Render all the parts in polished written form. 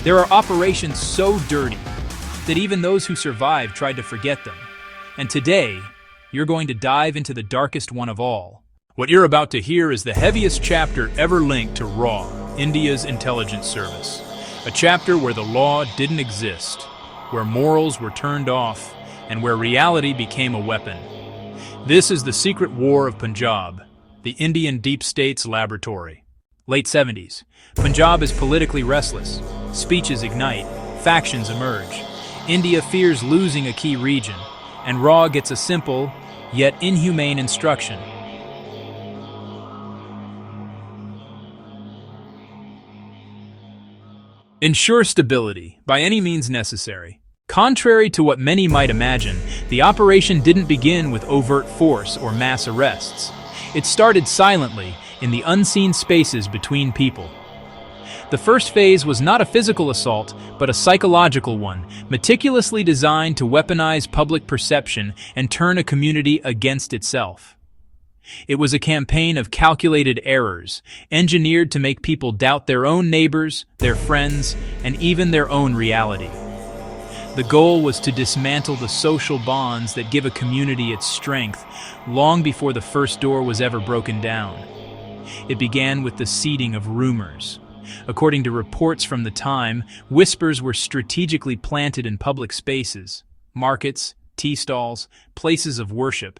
There are operations so dirty that even those who survived tried to forget them. And today, you're going to dive into the darkest one of all. What you're about to hear is the heaviest chapter ever linked to RAW, India's intelligence service. A chapter where the law didn't exist, where morals were turned off, and where reality became a weapon. This is the secret war of Punjab, the Indian deep state's laboratory. Late 70s. Punjab is politically restless. Speeches ignite. Factions emerge. India fears losing a key region, and RAW gets a simple, yet inhumane instruction. Ensure stability, by any means necessary. Contrary to what many might imagine, the operation didn't begin with overt force or mass arrests. It started silently, in the unseen spaces between people. The first phase was not a physical assault, but a psychological one, meticulously designed to weaponize public perception and turn a community against itself. It was a campaign of calculated errors, engineered to make people doubt their own neighbors, their friends, and even their own reality. The goal was to dismantle the social bonds that give a community its strength, long before the first door was ever broken down. It began with the seeding of rumors. According to reports from the time, whispers were strategically planted in public spaces, markets, tea stalls, places of worship.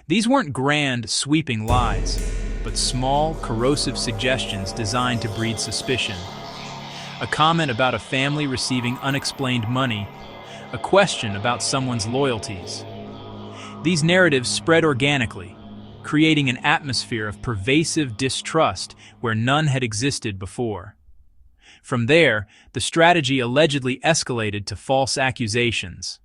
These weren't grand, sweeping lies, but small, corrosive suggestions designed to breed suspicion. A comment about a family receiving unexplained money, a question about someone's loyalties. These narratives spread organically, creating an atmosphere of pervasive distrust where none had existed before. From there, the strategy allegedly escalated to false accusations.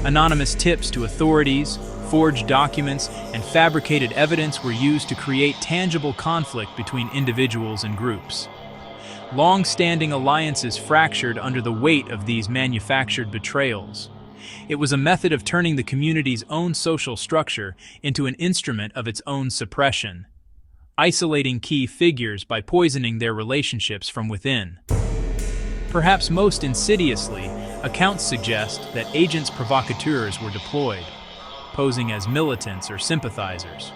Anonymous tips to authorities, forged documents, and fabricated evidence were used to create tangible conflict between individuals and groups. Long-standing alliances fractured under the weight of these manufactured betrayals. It was a method of turning the community's own social structure into an instrument of its own suppression, isolating key figures by poisoning their relationships from within. Perhaps most insidiously, accounts suggest that agents provocateurs were deployed, posing as militants or sympathizers.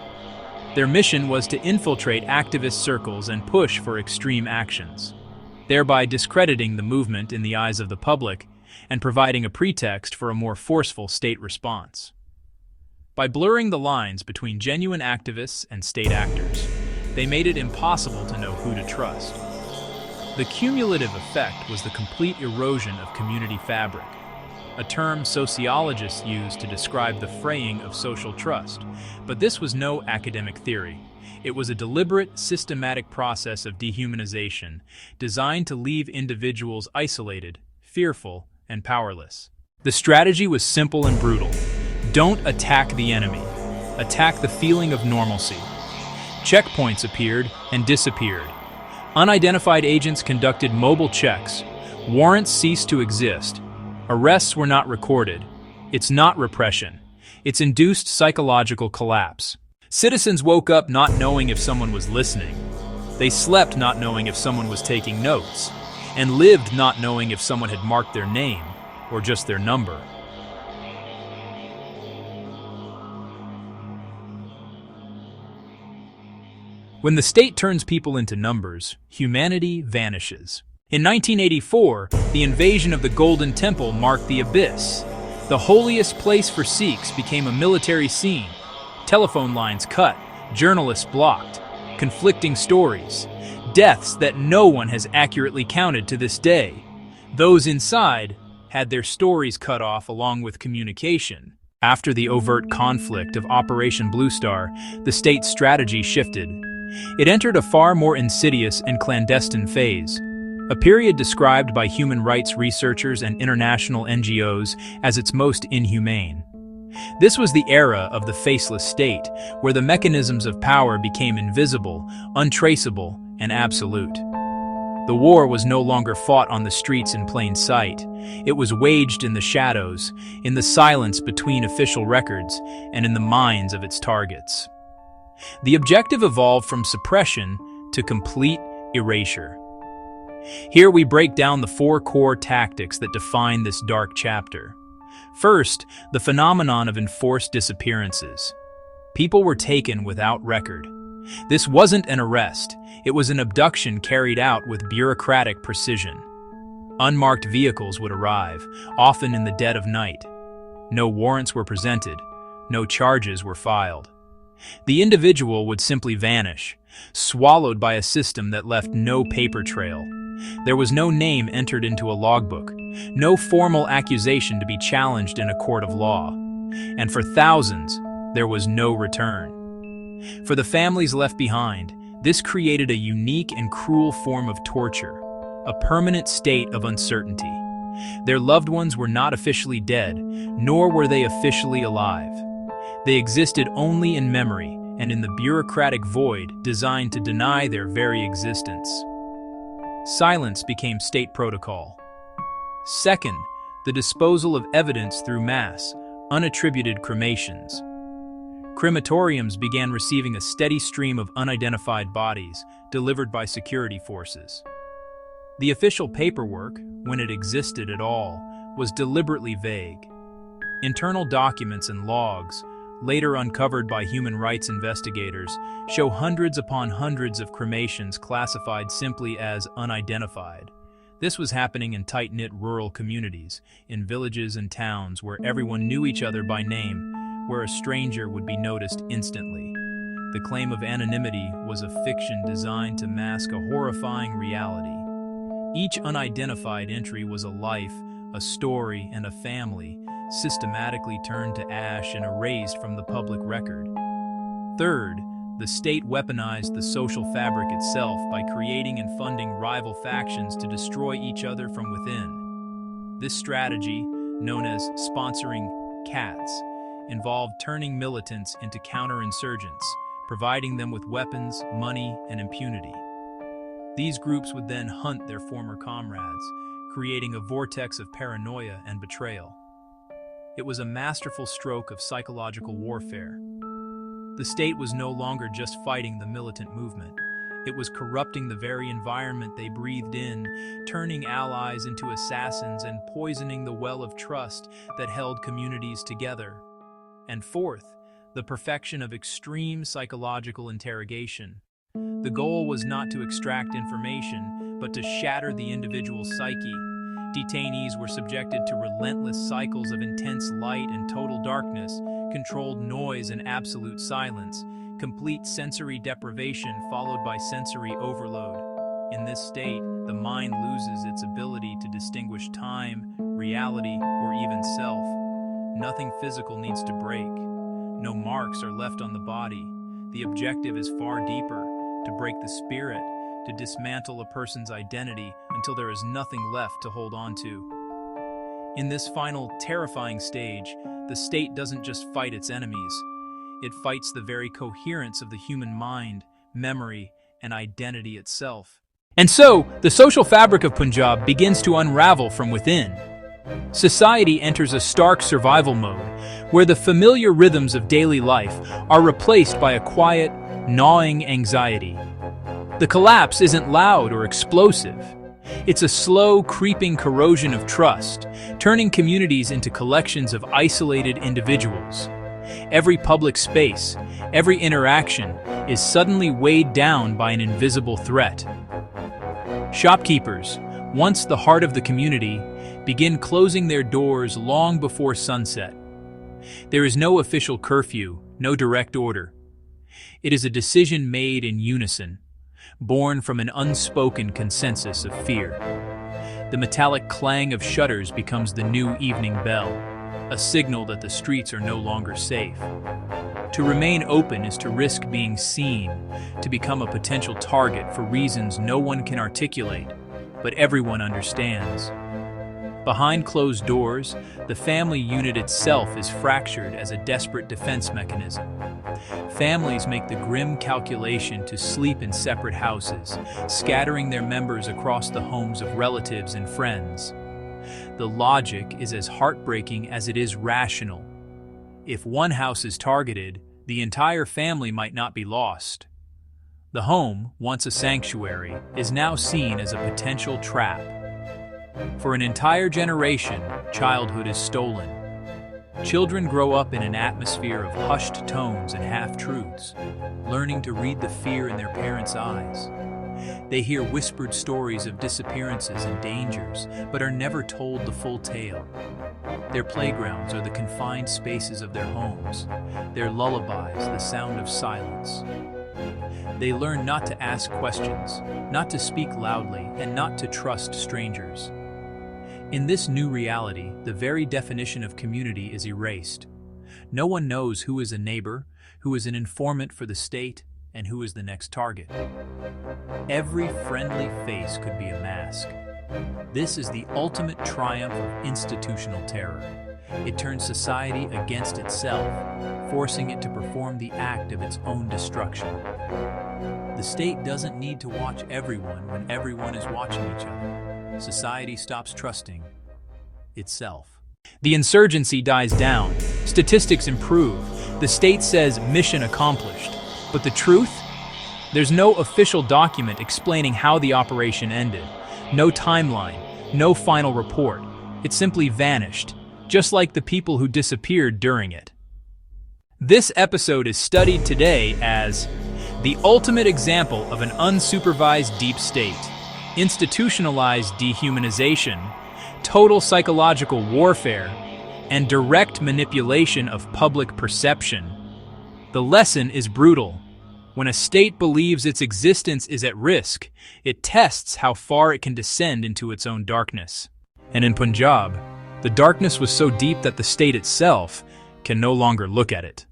Their mission was to infiltrate activist circles and push for extreme actions, thereby discrediting the movement in the eyes of the public and providing a pretext for a more forceful state response. By blurring the lines between genuine activists and state actors, they made it impossible to know who to trust. The cumulative effect was the complete erosion of community fabric, a term sociologists use to describe the fraying of social trust. But this was no academic theory. It was a deliberate, systematic process of dehumanization designed to leave individuals isolated, fearful, and powerless. The strategy was simple and brutal. Don't attack the enemy. Attack the feeling of normalcy. Checkpoints appeared and disappeared. Unidentified agents conducted mobile checks. Warrants ceased to exist. Arrests were not recorded. It's not repression. It's induced psychological collapse. Citizens woke up not knowing if someone was listening. They slept not knowing if someone was taking notes, and lived not knowing if someone had marked their name or just their number. When the state turns people into numbers, humanity vanishes. In 1984, the invasion of the Golden Temple marked the abyss. The holiest place for Sikhs became a military scene. Telephone lines cut, journalists blocked, conflicting stories, deaths that no one has accurately counted to this day. Those inside had their stories cut off along with communication. After the overt conflict of Operation Blue Star, the state's strategy shifted. It entered a far more insidious and clandestine phase, a period described by human rights researchers and international NGOs as its most inhumane. This was the era of the faceless state, where the mechanisms of power became invisible, untraceable, and absolute. The war was no longer fought on the streets in plain sight. It was waged in the shadows, in the silence between official records, and in the minds of its targets. The objective evolved from suppression to complete erasure. Here we break down the 4 core tactics that define this dark chapter. First, the phenomenon of enforced disappearances. People were taken without record. This wasn't an arrest, it was an abduction carried out with bureaucratic precision. Unmarked vehicles would arrive, often in the dead of night. No warrants were presented, no charges were filed. The individual would simply vanish, swallowed by a system that left no paper trail. There was no name entered into a logbook, no formal accusation to be challenged in a court of law. And for thousands, there was no return. For the families left behind, this created a unique and cruel form of torture, a permanent state of uncertainty. Their loved ones were not officially dead, nor were they officially alive. They existed only in memory and in the bureaucratic void designed to deny their very existence. Silence became state protocol. Second, the disposal of evidence through mass, unattributed cremations. Crematoriums began receiving a steady stream of unidentified bodies delivered by security forces. The official paperwork, when it existed at all, was deliberately vague. Internal documents and logs, later uncovered by human rights investigators, show hundreds upon hundreds of cremations classified simply as unidentified. This was happening in tight-knit rural communities, in villages and towns where everyone knew each other by name, where a stranger would be noticed instantly. The claim of anonymity was a fiction designed to mask a horrifying reality. Each unidentified entry was a life, a story, and a family, systematically turned to ash and erased from the public record. Third, the state weaponized the social fabric itself by creating and funding rival factions to destroy each other from within. This strategy, known as sponsoring cats, involved turning militants into counterinsurgents, providing them with weapons, money, and impunity. These groups would then hunt their former comrades, creating a vortex of paranoia and betrayal. It was a masterful stroke of psychological warfare. The state was no longer just fighting the militant movement. It was corrupting the very environment they breathed in, turning allies into assassins and poisoning the well of trust that held communities together. And fourth, the perfection of extreme psychological interrogation. The goal was not to extract information, but to shatter the individual's psyche. Detainees were subjected to relentless cycles of intense light and total darkness, controlled noise and absolute silence, complete sensory deprivation followed by sensory overload. In this state, the mind loses its ability to distinguish time, reality, or even self. Nothing physical needs to break. No marks are left on the body. The objective is far deeper, to break the spirit, to dismantle a person's identity until there is nothing left to hold on to. In this final, terrifying stage, the state doesn't just fight its enemies. It fights the very coherence of the human mind, memory, and identity itself. And so, the social fabric of Punjab begins to unravel from within. Society enters a stark survival mode, where the familiar rhythms of daily life are replaced by a quiet, gnawing anxiety. The collapse isn't loud or explosive. It's a slow, creeping corrosion of trust, turning communities into collections of isolated individuals. Every public space, every interaction is suddenly weighed down by an invisible threat. Shopkeepers, once the heart of the community, begin closing their doors long before sunset. There is no official curfew, no direct order. It is a decision made in unison, born from an unspoken consensus of fear. The metallic clang of shutters becomes the new evening bell, a signal that the streets are no longer safe. To remain open is to risk being seen, to become a potential target for reasons no one can articulate, but everyone understands. Behind closed doors, the family unit itself is fractured as a desperate defense mechanism. Families make the grim calculation to sleep in separate houses, scattering their members across the homes of relatives and friends. The logic is as heartbreaking as it is rational. If one house is targeted, the entire family might not be lost. The home, once a sanctuary, is now seen as a potential trap. For an entire generation, childhood is stolen. Children grow up in an atmosphere of hushed tones and half-truths, learning to read the fear in their parents' eyes. They hear whispered stories of disappearances and dangers, but are never told the full tale. Their playgrounds are the confined spaces of their homes, their lullabies the sound of silence. They learn not to ask questions, not to speak loudly, and not to trust strangers. In this new reality, the very definition of community is erased. No one knows who is a neighbor, who is an informant for the state, and who is the next target. Every friendly face could be a mask. This is the ultimate triumph of institutional terror. It turns society against itself, forcing it to perform the act of its own destruction. The state doesn't need to watch everyone when everyone is watching each other. Society stops trusting itself. The insurgency dies down, statistics improve, the state says mission accomplished. But the truth? There's no official document explaining how the operation ended. No timeline, no final report. It simply vanished, just like the people who disappeared during it. This episode is studied today as the ultimate example of an unsupervised deep state, institutionalized dehumanization, total psychological warfare, and direct manipulation of public perception. The lesson is brutal. When a state believes its existence is at risk, it tests how far it can descend into its own darkness. And in Punjab, the darkness was so deep that the state itself can no longer look at it.